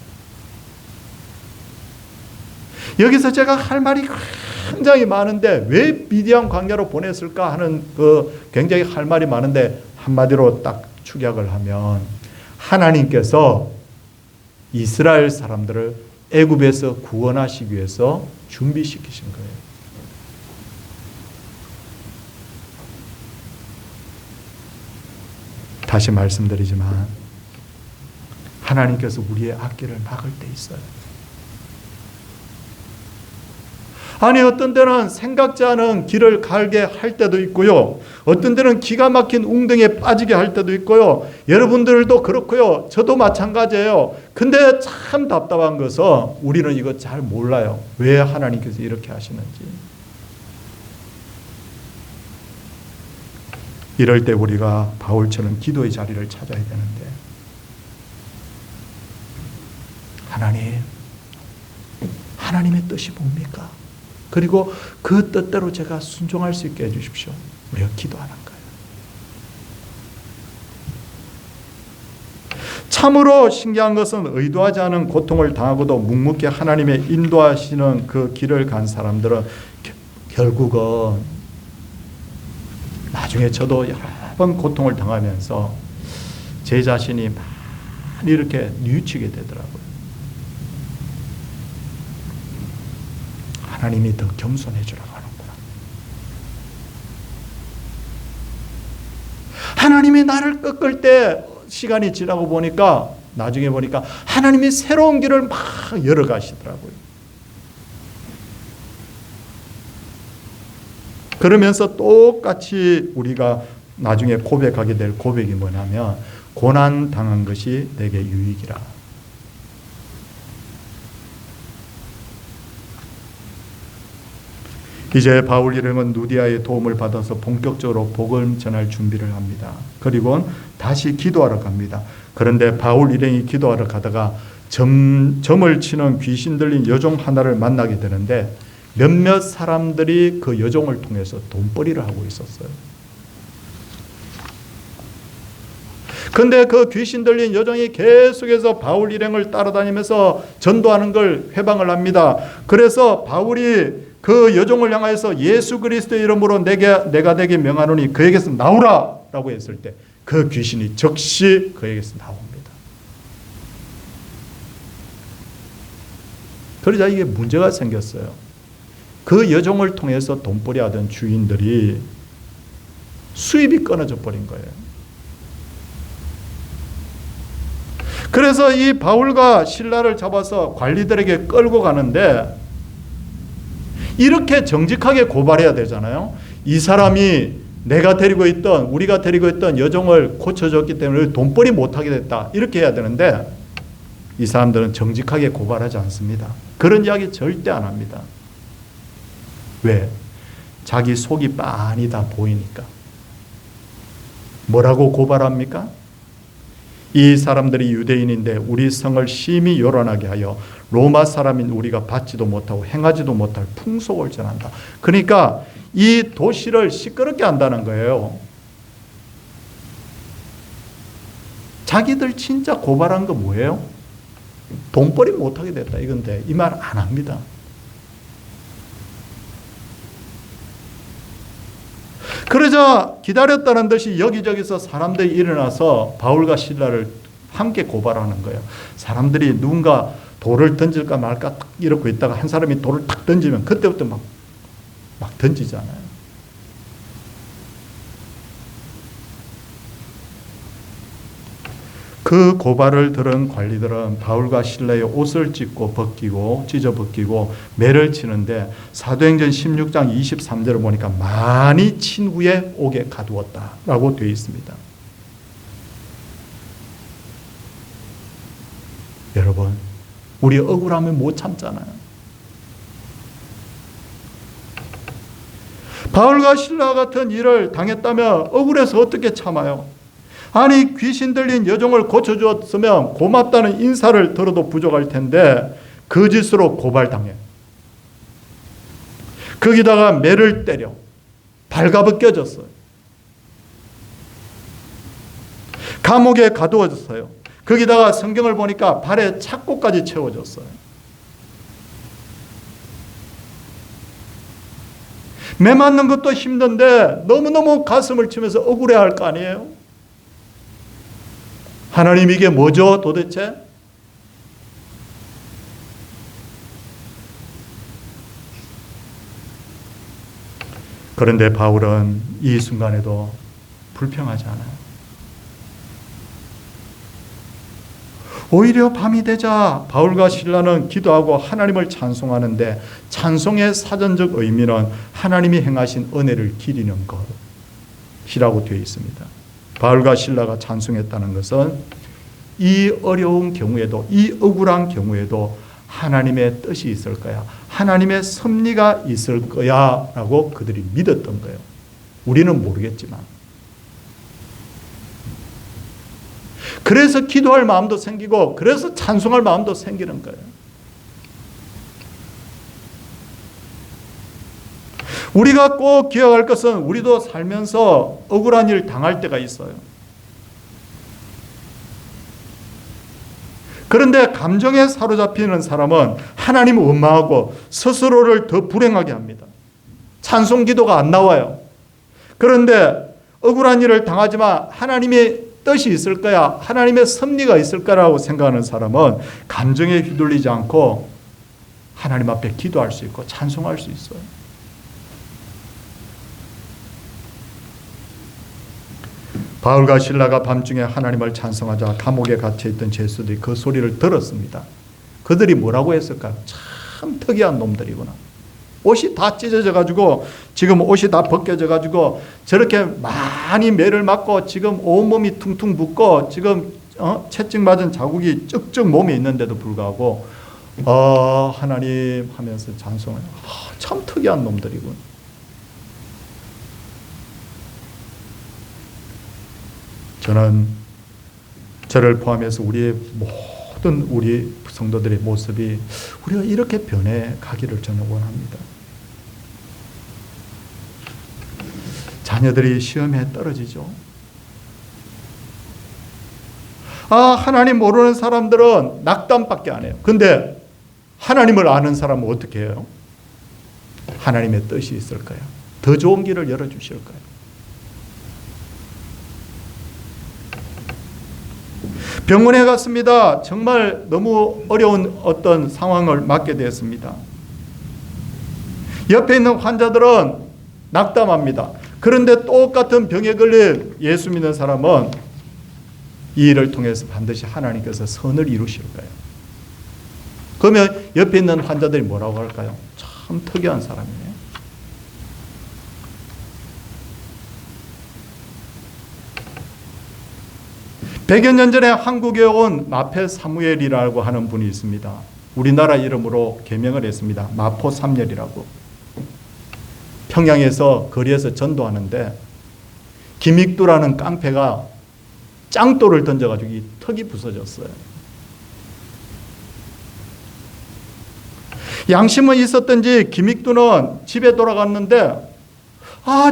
여기서 제가 할 말이 굉장히 많은데 왜 미디안 광야로 보냈을까 하는 굉장히 할 말이 많은데 한마디로 딱 축약을 하면 하나님께서 이스라엘 사람들을 애굽에서 구원하시기 위해서 준비시키신 거예요. 다시 말씀드리지만 하나님께서 우리의 앞길을 막을 때 있어요. 아니 어떤 때는 생각지 않은 길을 가게 할 때도 있고요. 어떤 때는 기가 막힌 웅덩이에 빠지게 할 때도 있고요. 여러분들도 그렇고요. 저도 마찬가지예요. 근데 참 답답한 것은 우리는 이거 잘 몰라요. 왜 하나님께서 이렇게 하시는지. 이럴 때 우리가 바울처럼 기도의 자리를 찾아야 되는데 하나님의 뜻이 뭡니까? 그리고 그 뜻대로 제가 순종할 수 있게 해주십시오. 우리가 기도하는 거예요. 참으로 신기한 것은 의도하지 않은 고통을 당하고도 묵묵히 하나님의 인도하시는 그 길을 간 사람들은 결국은 나중에 저도 여러 번 고통을 당하면서 제 자신이 많이 이렇게 뉘우치게 되더라고요. 하나님이 더 겸손해지라고 하는구나. 하나님이 나를 꺾을 때 시간이 지나고 보니까 나중에 보니까 하나님이 새로운 길을 막 열어가시더라고요. 그러면서 똑같이 우리가 나중에 고백하게 될 고백이 뭐냐면 고난 당한 것이 내게 유익이라. 이제 바울 일행은 누디아의 도움을 받아서 본격적으로 복음 전할 준비를 합니다. 그리고 다시 기도하러 갑니다. 그런데 바울 일행이 기도하러 가다가 점을 치는 귀신 들린 여종 하나를 만나게 되는데 몇몇 사람들이 그 여종을 통해서 돈벌이를 하고 있었어요. 근데 그 귀신 들린 여종이 계속해서 바울 일행을 따라다니면서 전도하는 걸 회방을 합니다. 그래서 바울이 그 여종을 향하여서 예수 그리스도의 이름으로 내가 내게 명하노니 그에게서 나오라 라고 했을 때 그 귀신이 즉시 그에게서 나옵니다. 그러자 이게 문제가 생겼어요. 그 여종을 통해서 돈벌이 하던 주인들이 수입이 끊어져 버린 거예요. 그래서 이 바울과 실라를 잡아서 관리들에게 끌고 가는데 이렇게 정직하게 고발해야 되잖아요. 이 사람이 우리가 데리고 있던 여종을 고쳐줬기 때문에 돈벌이 못하게 됐다. 이렇게 해야 되는데 이 사람들은 정직하게 고발하지 않습니다. 그런 이야기 절대 안 합니다. 왜? 자기 속이 빤히 다 보이니까. 뭐라고 고발합니까? 이 사람들이 유대인인데 우리 성을 심히 요란하게 하여 로마 사람인 우리가 받지도 못하고 행하지도 못할 풍속을 전한다. 그러니까 이 도시를 시끄럽게 한다는 거예요. 자기들 진짜 고발한 거 뭐예요? 돈벌이 못하게 됐다 이건데 이 말 안 합니다. 그러자 기다렸다는 듯이 여기저기서 사람들이 일어나서 바울과 실라를 함께 고발하는 거예요. 사람들이 누군가 돌을 던질까 말까 이러고 있다가 한 사람이 돌을 탁 던지면 그때부터 막 던지잖아요. 그 고발을 들은 관리들은 바울과 실라의 옷을 찢어 벗기고 매를 치는데 사도행전 16장 23절을 보니까 많이 친 후에 옥에 가두었다라고 되어 있습니다. 여러분, 우리 억울하면 못 참잖아요. 바울과 실라 같은 일을 당했다면 억울해서 어떻게 참아요? 아니 귀신 들린 여종을 고쳐주었으면 고맙다는 인사를 들어도 부족할 텐데 거짓으로 고발당해. 거기다가 매를 때려 발가벗겨졌어요. 감옥에 가두어졌어요. 거기다가 성경을 보니까 발에 착고까지 채워졌어요. 매 맞는 것도 힘든데 너무너무 가슴을 치면서 억울해할 거 아니에요? 하나님 이게 뭐죠 도대체? 그런데 바울은 이 순간에도 불평하지 않아요. 오히려 밤이 되자 바울과 실라는 기도하고 하나님을 찬송하는데 찬송의 사전적 의미는 하나님이 행하신 은혜를 기리는 것이라고 되어 있습니다. 바울과 실라가 찬송했다는 것은 이 어려운 경우에도 이 억울한 경우에도 하나님의 뜻이 있을 거야. 하나님의 섭리가 있을 거야 라고 그들이 믿었던 거예요. 우리는 모르겠지만. 그래서 기도할 마음도 생기고 그래서 찬송할 마음도 생기는 거예요. 우리가 꼭 기억할 것은 우리도 살면서 억울한 일 당할 때가 있어요. 그런데 감정에 사로잡히는 사람은 하나님을 원망하고 스스로를 더 불행하게 합니다. 찬송 기도가 안 나와요. 그런데 억울한 일을 당하지만 하나님의 뜻이 있을 거야, 하나님의 섭리가 있을 거라고 생각하는 사람은 감정에 휘둘리지 않고 하나님 앞에 기도할 수 있고 찬송할 수 있어요. 바울과 실라가 밤중에 하나님을 찬송하자 감옥에 갇혀있던 죄수들이 그 소리를 들었습니다. 그들이 뭐라고 했을까요? 참 특이한 놈들이구나. 옷이 다 찢어져 가지고 지금 옷이 다 벗겨져 가지고 저렇게 많이 매를 맞고 지금 온몸이 퉁퉁 붓고 지금 채찍 맞은 자국이 쭉쭉 몸에 있는데도 불구하고 하나님 하면서 찬송해요. 참 특이한 놈들이군. 저는 저를 포함해서 우리의 모든 우리 성도들의 모습이 우리가 이렇게 변해 가기를 저는 원합니다. 자녀들이 시험에 떨어지죠. 하나님 모르는 사람들은 낙담밖에 안 해요. 근데 하나님을 아는 사람은 어떻게 해요? 하나님의 뜻이 있을 거예요. 더 좋은 길을 열어주실 거예요. 병원에 갔습니다. 정말 너무 어려운 어떤 상황을 맞게 되었습니다. 옆에 있는 환자들은 낙담합니다. 그런데 똑같은 병에 걸린 예수 믿는 사람은 이 일을 통해서 반드시 하나님께서 선을 이루실 거예요. 그러면 옆에 있는 환자들이 뭐라고 할까요? 참 특이한 사람이네요. 백여 년 전에 한국에 온 마페 사무엘이라고 하는 분이 있습니다. 우리나라 이름으로 개명을 했습니다. 마포 삼열이라고. 평양에서 거리에서 전도하는데 김익두라는 깡패가 짱돌을 던져가지고 이 턱이 부서졌어요. 양심은 있었던지 김익두는 집에 돌아갔는데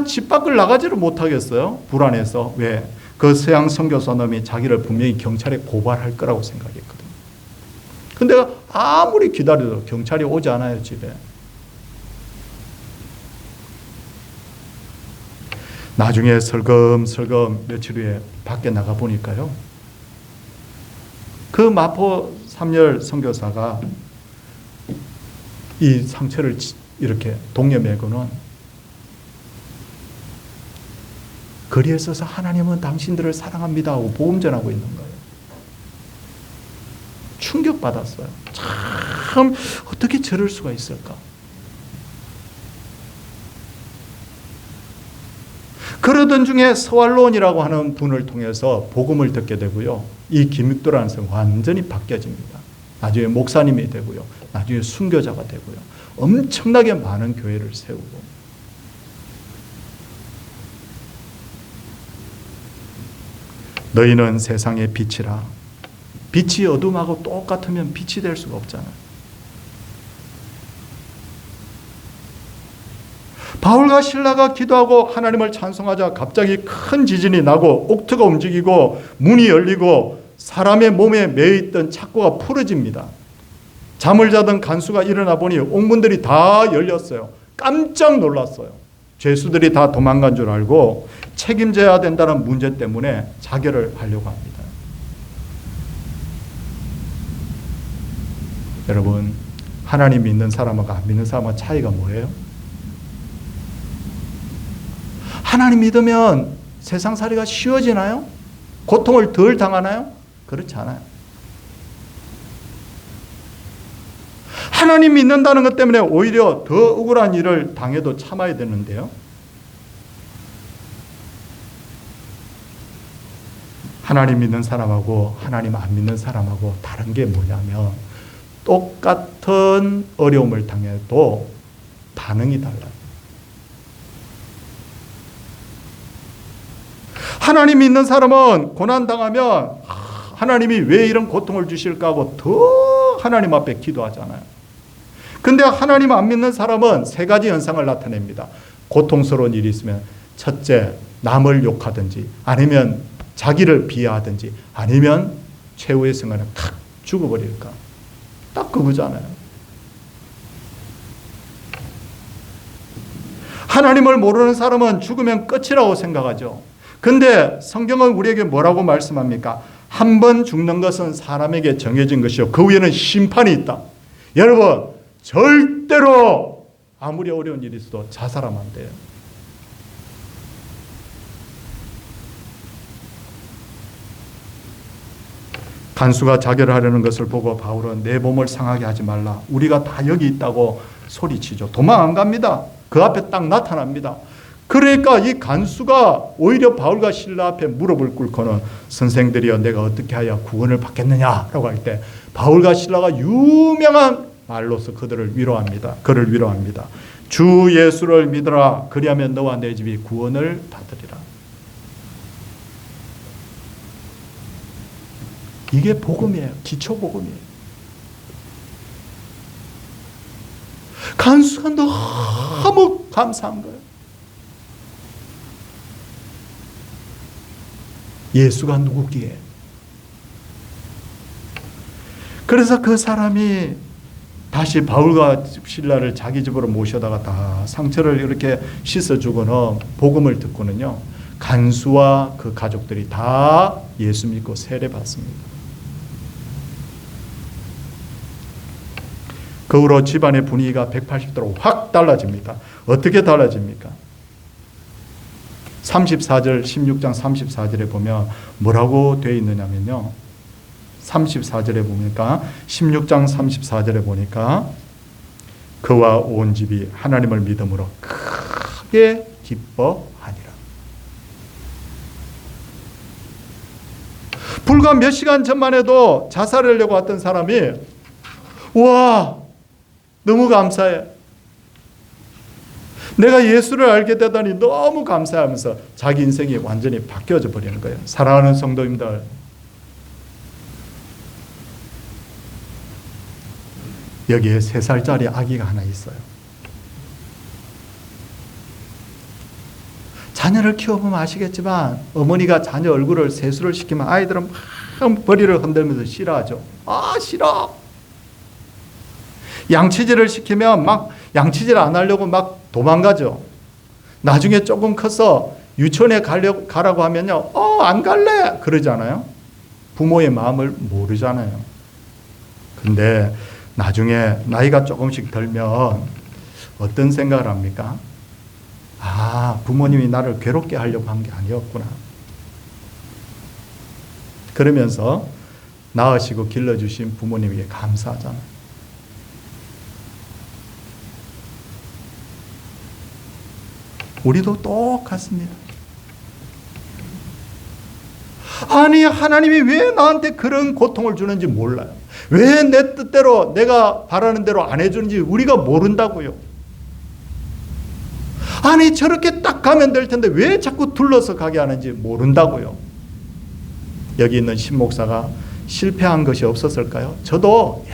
집 밖을 나가지를 못하겠어요. 불안해서. 왜? 그 서양 선교사 놈이 자기를 분명히 경찰에 고발할 거라고 생각했거든요. 근데 아무리 기다려도 경찰이 오지 않아요, 집에. 나중에 설금설금 며칠 후에 밖에 나가 보니까요. 그 마포 삼열 선교사가 이 상처를 이렇게 동여매고는 거리에 서서 하나님은 당신들을 사랑합니다 하고 복음 전하고 있는 거예요. 충격받았어요. 참 어떻게 저럴 수가 있을까? 그러던 중에 서왈론이라고 하는 분을 통해서 복음을 듣게 되고요. 이 김익도라는 사람 완전히 바뀌어집니다. 나중에 목사님이 되고요. 나중에 순교자가 되고요. 엄청나게 많은 교회를 세우고. 너희는 세상의 빛이라. 빛이 어둠하고 똑같으면 빛이 될 수가 없잖아요. 바울과 실라가 기도하고 하나님을 찬송하자 갑자기 큰 지진이 나고 옥토가 움직이고 문이 열리고 사람의 몸에 매여있던 착고가 풀어집니다. 잠을 자던 간수가 일어나 보니 옥문들이 다 열렸어요. 깜짝 놀랐어요. 죄수들이 다 도망간 줄 알고 책임져야 된다는 문제 때문에 자결을 하려고 합니다. 여러분, 하나님 믿는 사람과 안 믿는 사람의 차이가 뭐예요? 하나님 믿으면 세상살이가 쉬워지나요? 고통을 덜 당하나요? 그렇지 않아요. 하나님 믿는다는 것 때문에 오히려 더 억울한 일을 당해도 참아야 되는데요. 하나님 믿는 사람하고 하나님 안 믿는 사람하고 다른 게 뭐냐면 똑같은 어려움을 당해도 반응이 달라요. 하나님 믿는 사람은 고난당하면 하나님이 왜 이런 고통을 주실까 하고 더 하나님 앞에 기도하잖아요. 근데 하나님 안 믿는 사람은 세 가지 현상을 나타냅니다. 고통스러운 일이 있으면 첫째, 남을 욕하든지 아니면 자기를 비하하든지 아니면 최후의 순간에 탁 죽어버릴까. 딱 그거잖아요. 하나님을 모르는 사람은 죽으면 끝이라고 생각하죠. 근데 성경은 우리에게 뭐라고 말씀합니까? 한 번 죽는 것은 사람에게 정해진 것이요 그 위에는 심판이 있다. 여러분, 절대로 아무리 어려운 일이 있어도 자살하면 안 돼요. 간수가 자결을 하려는 것을 보고 바울은 내 몸을 상하게 하지 말라. 우리가 다 여기 있다고 소리치죠. 도망 안 갑니다. 그 앞에 딱 나타납니다. 그러니까 이 간수가 오히려 바울과 실라 앞에 무릎을 꿇고는 선생들이여 내가 어떻게 하여 구원을 받겠느냐라고 할 때 바울과 실라가 유명한 말로서 그들을 위로합니다. 그를 위로합니다. 주 예수를 믿으라. 그리하면 너와 내 집이 구원을 받으리라. 이게 복음이에요. 기초 복음이에요. 간수가 너무 감사한 거예요. 예수가 누구기에. 그래서 그 사람이 다시 바울과 실라를 자기 집으로 모셔다가 다 상처를 이렇게 씻어주고는 복음을 듣고는요, 간수와 그 가족들이 다 예수 믿고 세례받습니다. 그 후로 집안의 분위기가 180도로 확 달라집니다. 어떻게 달라집니까? 34절, 16장 34절에 보면 뭐라고 되어 있느냐면요. 34절에 보니까 16장 34절에 보니까 그와 온 집이 하나님을 믿음으로 크게 기뻐하니라. 불과 몇 시간 전만 해도 자살하려고 했던 사람이 와 너무 감사해. 내가 예수를 알게 되다니 너무 감사하면서 자기 인생이 완전히 바뀌어져 버리는 거예요. 사랑하는 성도님들, 여기에 3살짜리 아기가 하나 있어요. 자녀를 키워보면 아시겠지만 어머니가 자녀 얼굴을 세수를 시키면 아이들은 막 머리를 흔들면서 싫어하죠. 아 싫어. 양치질을 시키면 막 양치질 안 하려고 막 도망가죠. 나중에 조금 커서 유치원에 가라고 하면요, 안 갈래 그러잖아요. 부모의 마음을 모르잖아요. 근데 나중에 나이가 조금씩 들면 어떤 생각을 합니까? 아, 부모님이 나를 괴롭게 하려고 한 게 아니었구나. 그러면서 낳으시고 길러주신 부모님에게 감사하잖아요. 우리도 똑같습니다. 아니 하나님이 왜 나한테 그런 고통을 주는지 몰라요. 왜 내 뜻대로 내가 바라는 대로 안 해주는지 우리가 모른다고요. 아니 저렇게 딱 가면 될 텐데 왜 자꾸 둘러서 가게 하는지 모른다고요. 여기 있는 신목사가 실패한 것이 없었을까요? 저도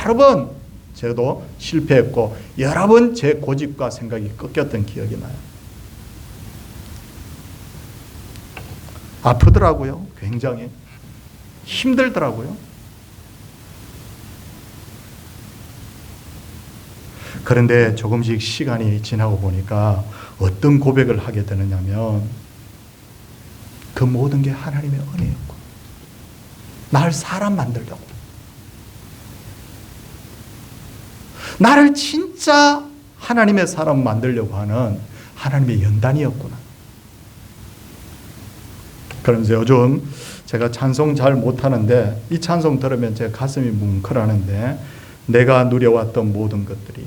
여러 번 저도 실패했고 여러 번 제 고집과 생각이 꺾였던 기억이 나요. 아프더라고요. 굉장히 힘들더라고요. 그런데 조금씩 시간이 지나고 보니까 어떤 고백을 하게 되느냐면 그 모든 게 하나님의 은혜였고 날 사람 만들려고 나를 진짜 하나님의 사람 만들려고 하는 하나님의 연단이었구나. 그러면서 요즘 제가 찬송 잘 못하는데 이 찬송 들으면 제 가슴이 뭉클하는데 내가 누려왔던 모든 것들이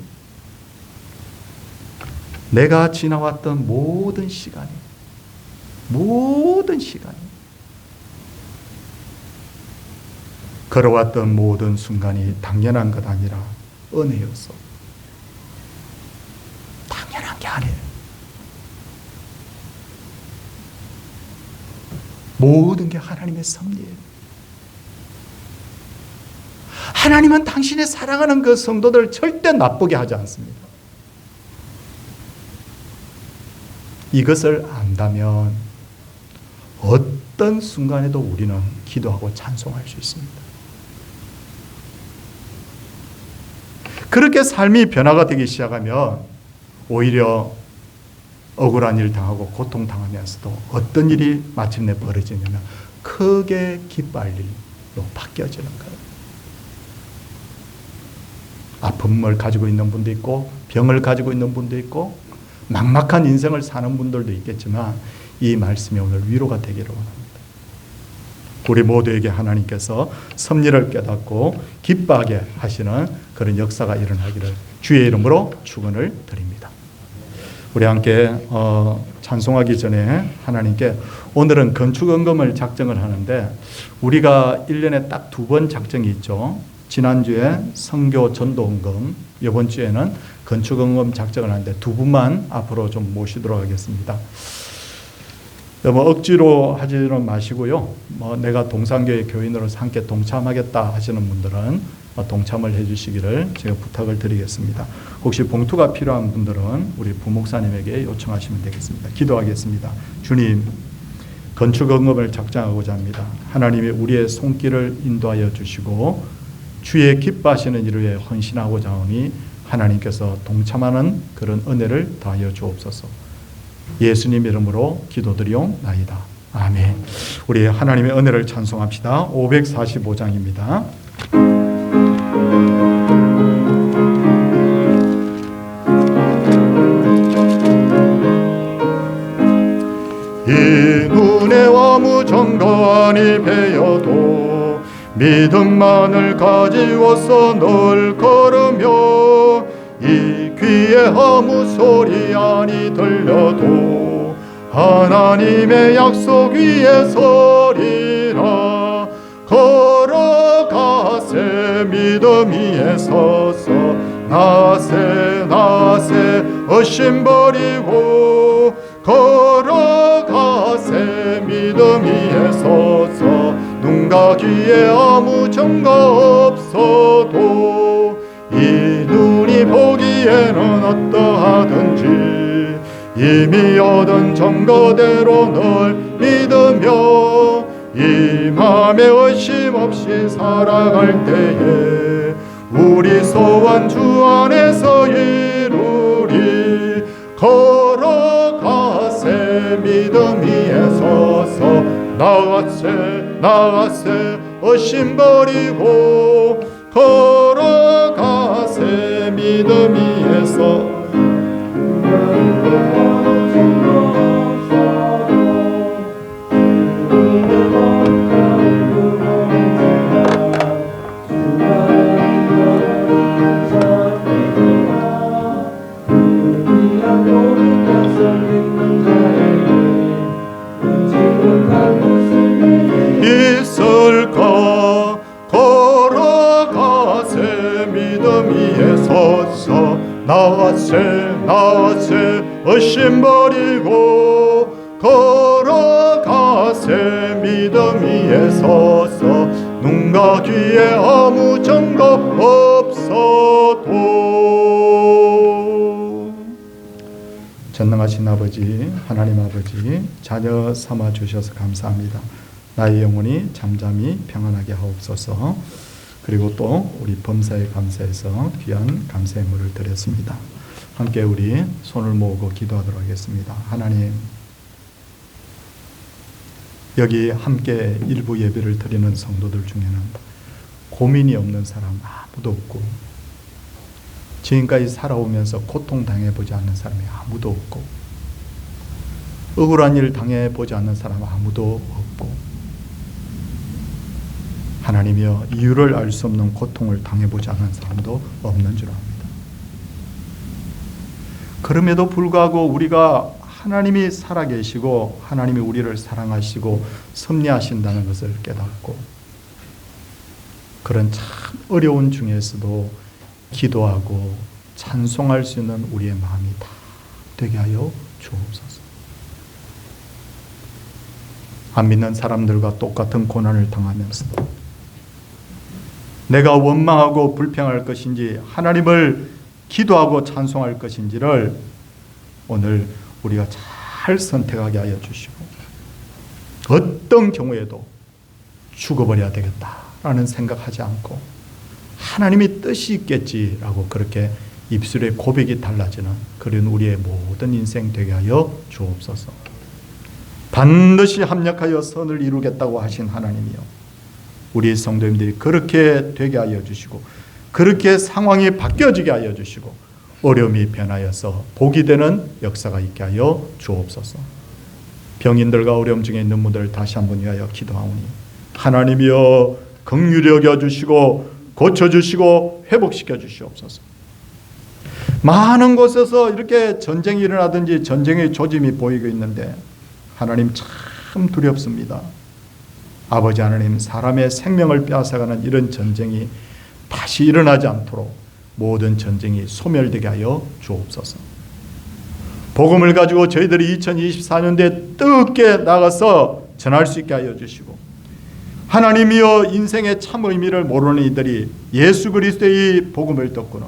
내가 지나왔던 모든 시간이 걸어왔던 모든 순간이 당연한 것 아니라 은혜였어. 당연한 게 아니에요. 모든 게 하나님의 섭리예요. 하나님은 당신의 사랑하는 그 성도들을 절대 나쁘게 하지 않습니다. 이것을 안다면 어떤 순간에도 우리는 기도하고 찬송할 수 있습니다. 그렇게 삶이 변화가 되기 시작하면 오히려 억울한 일 당하고 고통 당하면서도 어떤 일이 마침내 벌어지냐면 크게 기뻐할 일로 바뀌어지는 거예요. 아픔을 가지고 있는 분도 있고 병을 가지고 있는 분도 있고 막막한 인생을 사는 분들도 있겠지만 이 말씀이 오늘 위로가 되기를 원합니다. 우리 모두에게 하나님께서 섭리를 깨닫고 기뻐하게 하시는 그런 역사가 일어나기를 주의 이름으로 축원을 드립니다. 우리 함께 찬송하기 전에 하나님께 오늘은 건축헌금을 작정을 하는데 우리가 1년에 딱 2번 작정이 있죠. 지난주에 선교 전도헌금, 이번 주에는 건축헌금 작정을 하는데 두 분만 앞으로 좀 모시도록 하겠습니다. 억지로 하지는 마시고요. 내가 동산교회 교인으로서 함께 동참하겠다 하시는 분들은 동참을 해주시기를 제가 부탁을 드리겠습니다. 혹시 봉투가 필요한 분들은 우리 부목사님에게 요청하시면 되겠습니다. 기도하겠습니다. 주님, 건축헌금을 작정하고자 합니다. 하나님이 우리의 손길을 인도하여 주시고 주의 기뻐하시는 일에 헌신하고자 하오니 하나님께서 동참하는 그런 은혜를 더하여 주옵소서. 예수님 이름으로 기도드리옵나이다. 아멘. 우리 하나님의 은혜를 찬송합시다. 545장입니다. 이 눈에 아무 정관이 베어도 믿음만을 가지고서 늘 걸으며 이 귀에 아무 소리 아니 들려도 하나님의 약속 위에 서리라. 걸어가세 믿음 위에 서서 나세 의심 버리고 걸어가세 믿음 위에 서서 눈과 귀에 아무 증거 없어도 이 눈이 보기에는 어떠하든지 이미 얻은 증거대로 늘 믿으며 이 맘에 의심 없이 살아갈 때에 우리 소원 주 안에서 이루리. 걸어가세 믿음 위에 서서 나가세 의심 버리고 걸어가세 믿음 위에서 있을까. 걸어가세 믿음 위에 서서 나가세 의심 버리고 걸어가세 믿음 위에 서서 눈과 귀에 아무 증거 없어도. 전능하신 아버지, 하나님 아버지, 자녀 삼아 주셔서 감사합니다. 나의 영혼이 잠잠히 평안하게 하옵소서. 그리고 또 우리 범사에 감사해서 귀한 감사의 물을 드렸습니다. 함께 우리 손을 모으고 기도하도록 하겠습니다. 하나님, 여기 함께 일부 예배를 드리는 성도들 중에는 고민이 없는 사람 아무도 없고 지금까지 살아오면서 고통당해보지 않는 사람이 아무도 없고 억울한 일 당해보지 않는 사람 아무도 없고 하나님이여 이유를 알 수 없는 고통을 당해보지 않은 사람도 없는 줄 압니다. 그럼에도 불구하고 우리가 하나님이 살아계시고 하나님이 우리를 사랑하시고 섭리하신다는 것을 깨닫고 그런 참 어려운 중에서도 기도하고 찬송할 수 있는 우리의 마음이 다 되게 하여 주옵소서. 안 믿는 사람들과 똑같은 고난을 당하면서도 내가 원망하고 불평할 것인지 하나님을 기도하고 찬송할 것인지를 오늘 우리가 잘 선택하게 하여 주시고 어떤 경우에도 죽어버려야 되겠다라는 생각하지 않고 하나님이 뜻이 있겠지라고 그렇게 입술의 고백이 달라지는 그런 우리의 모든 인생 되게 하여 주옵소서. 반드시 합력하여 선을 이루겠다고 하신 하나님이여, 우리 성도님들이 그렇게 되게 하여 주시고 그렇게 상황이 바뀌어지게 하여 주시고 어려움이 변하여서 복이 되는 역사가 있게 하여 주옵소서. 병인들과 어려움 중에 있는 분들을 다시 한번 위하여 기도하오니 하나님이여 긍휼히 여겨주시고 고쳐주시고 회복시켜 주시옵소서. 많은 곳에서 이렇게 전쟁이 일어나든지 전쟁의 조짐이 보이고 있는데 하나님 참 두렵습니다. 아버지 하나님, 사람의 생명을 빼앗아가는 이런 전쟁이 다시 일어나지 않도록 모든 전쟁이 소멸되게 하여 주옵소서. 복음을 가지고 저희들이 2024년도에 뜨겁게 나가서 전할 수 있게 하여 주시고, 하나님이여 인생의 참 의미를 모르는 이들이 예수 그리스도의 복음을 듣고는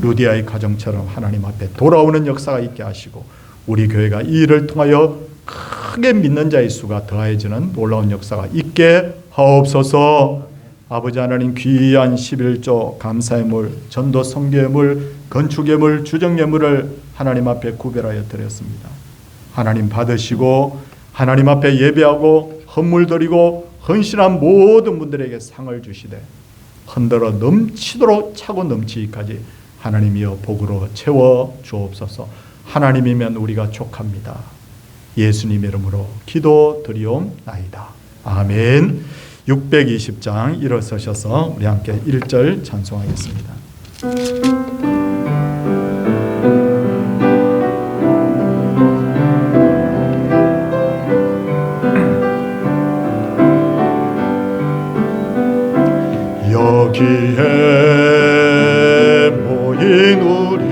루디아의 가정처럼 하나님 앞에 돌아오는 역사가 있게 하시고, 우리 교회가 이 일을 통하여 크게 믿는 자의 수가 더해지는 놀라운 역사가 있게 하옵소서. 아버지 하나님, 귀한 11조 감사의 물, 전도 선교의 물, 건축의 물, 주정의 물을 하나님 앞에 구별하여 드렸습니다. 하나님 받으시고 하나님 앞에 예배하고 헌물 드리고 헌신한 모든 분들에게 상을 주시되 흔들어 넘치도록 차고 넘치기까지 하나님이여 복으로 채워 주옵소서. 하나님이면 우리가 족합니다. 예수님 이름으로 기도 드리옵나이다. 아멘. 620장 일어서셔서 우리 함께 1절 찬송하겠습니다. 여기에 모인 우리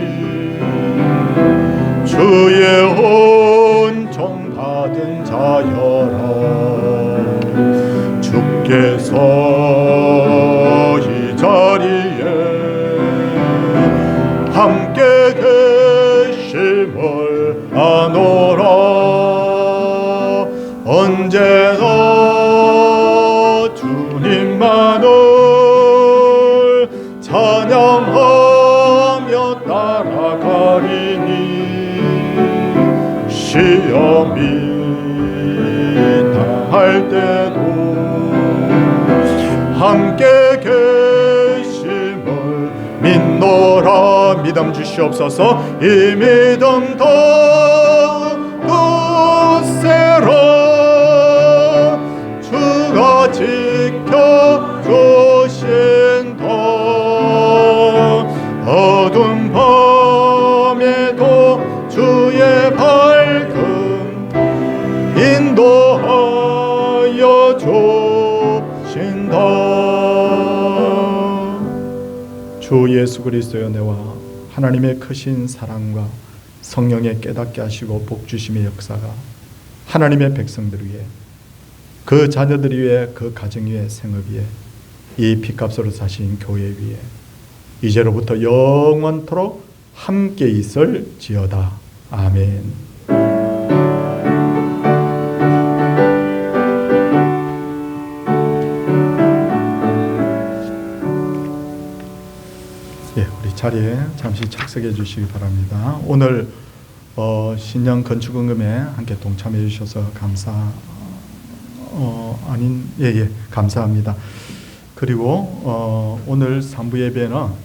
주의 은총 받은 자여라. 주께서 이 자리에 함께 계심을 아노라. 언제나 주님만을 찬양하며 따라가리니 시험이 당할 때도 함께 계심을 믿노라. 믿음 주시옵소서. 이 믿음 더 굳세라. 주가 지켜주신다. 어두운 밤에도 주의 밝음 인도하여 주신다. 주 예수 그리스도의 은혜와 하나님의 크신 사랑과 성령의 깨닫게 하시고 복 주심의 역사가 하나님의 백성들 위해, 그 자녀들 위해, 그 가정 위해, 생업 위해, 이 핏값으로 사신 교회 위해 이제로부터 영원토록 함께 있을지어다. 아멘. 예, 우리 자리에 잠시 착석해 주시기 바랍니다. 오늘 신년 건축헌금에 함께 동참해 주셔서 감사합니다. 그리고 오늘 3부 예배는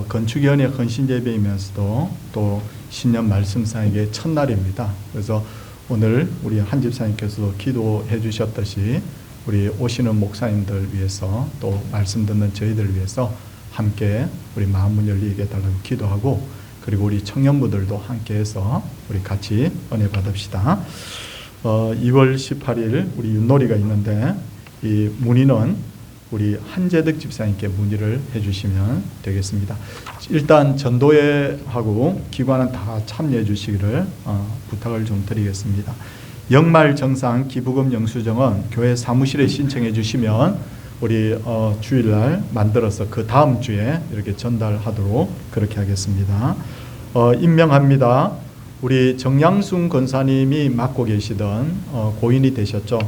건축위원회 헌신 예배이면서도 또 신년 말씀상에게 첫날입니다. 그래서 오늘 우리 한 집사님께서도 기도해 주셨듯이 우리 오시는 목사님들 위해서 또 말씀 듣는 저희들 위해서 함께 우리 마음문 열리게 해달라고 기도하고, 그리고 우리 청년부들도 함께해서 우리 같이 은혜 받읍시다. 2월 18일 우리 윷놀이가 있는데 이 문의는 우리 한재득 집사님께 문의를 해주시면 되겠습니다. 일단 전도회하고 기관은 다 참여해 주시기를 부탁을 좀 드리겠습니다. 연말 정상 기부금 영수증은 교회 사무실에 신청해 주시면 우리 주일날 만들어서 그 다음 주에 이렇게 전달하도록 그렇게 하겠습니다. 임명합니다. 우리 정양순 권사님이 맡고 계시던 고인이 되셨죠.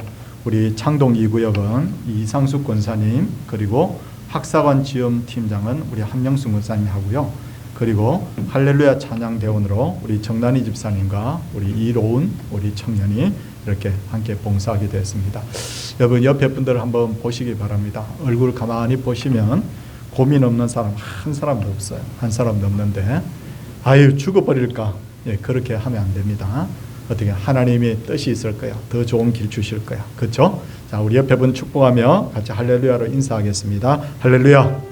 우리 창동 2구역은 이상숙 권사님, 그리고 학사관 지음팀장은 우리 한명순 권사님이 하고요. 그리고 할렐루야 찬양대원으로 우리 정란희 집사님과 우리 이로운 우리 청년이 이렇게 함께 봉사하게 되었습니다. 여러분 옆에 분들을 한번 보시기 바랍니다. 얼굴 가만히 보시면 고민 없는 사람 한 사람도 없어요. 한 사람도 없는데 아유 죽어버릴까? 예, 그렇게 하면 안 됩니다. 어떻게 하나님의 뜻이 있을 거야. 더 좋은 길 주실 거야. 그렇죠? 자, 우리 옆에 분 축복하며 같이 할렐루야로 인사하겠습니다. 할렐루야.